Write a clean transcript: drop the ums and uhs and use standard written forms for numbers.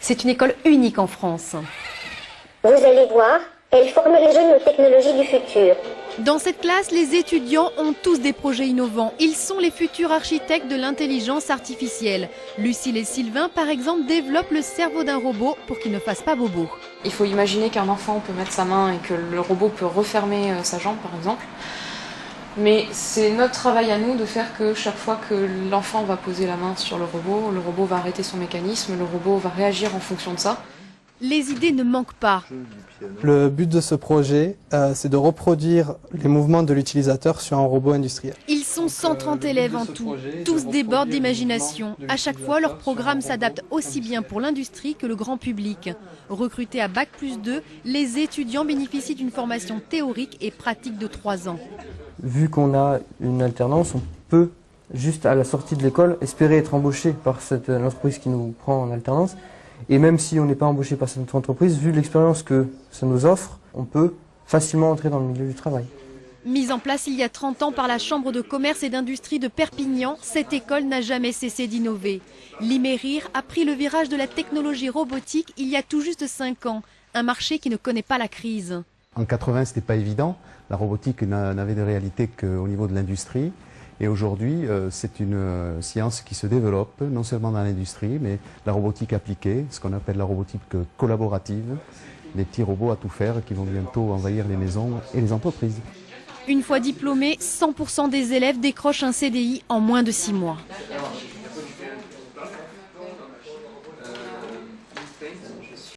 C'est une école unique en France. Vous allez voir, elle forme les jeunes aux technologies du futur. Dans cette classe, les étudiants ont tous des projets innovants. Ils sont les futurs architectes de l'intelligence artificielle. Lucille et Sylvain, par exemple, développent le cerveau d'un robot pour qu'il ne fasse pas bobo. Il faut imaginer qu'un enfant peut mettre sa main et que le robot peut refermer sa jambe, par exemple. Mais c'est notre travail à nous de faire que chaque fois que l'enfant va poser la main sur le robot va arrêter son mécanisme, le robot va réagir en fonction de ça. Les idées ne manquent pas. Le but de ce projet, c'est de reproduire les mouvements de l'utilisateur sur un robot industriel. Ils sont 130 élèves en tout. Tous débordent d'imagination. À chaque fois, leur programme s'adapte aussi bien pour l'industrie que le grand public. Recrutés à Bac+2, les étudiants bénéficient d'une formation théorique et pratique de 3 ans. Vu qu'on a une alternance, on peut, juste à la sortie de l'école, espérer être embauché par l'entreprise qui nous prend en alternance. Et même si on n'est pas embauché par cette entreprise, vu l'expérience que ça nous offre, on peut facilement entrer dans le milieu du travail. Mise en place il y a 30 ans par la Chambre de commerce et d'industrie de Perpignan, cette école n'a jamais cessé d'innover. L'Imérir a pris le virage de la technologie robotique il y a tout juste 5 ans, un marché qui ne connaît pas la crise. En 80, ce n'était pas évident. La robotique n'avait de réalité qu'au niveau de l'industrie. Et aujourd'hui, c'est une science qui se développe, non seulement dans l'industrie, mais la robotique appliquée, ce qu'on appelle la robotique collaborative, des petits robots à tout faire qui vont bientôt envahir les maisons et les entreprises. Une fois diplômés, 100% des élèves décrochent un CDI en moins de 6 mois.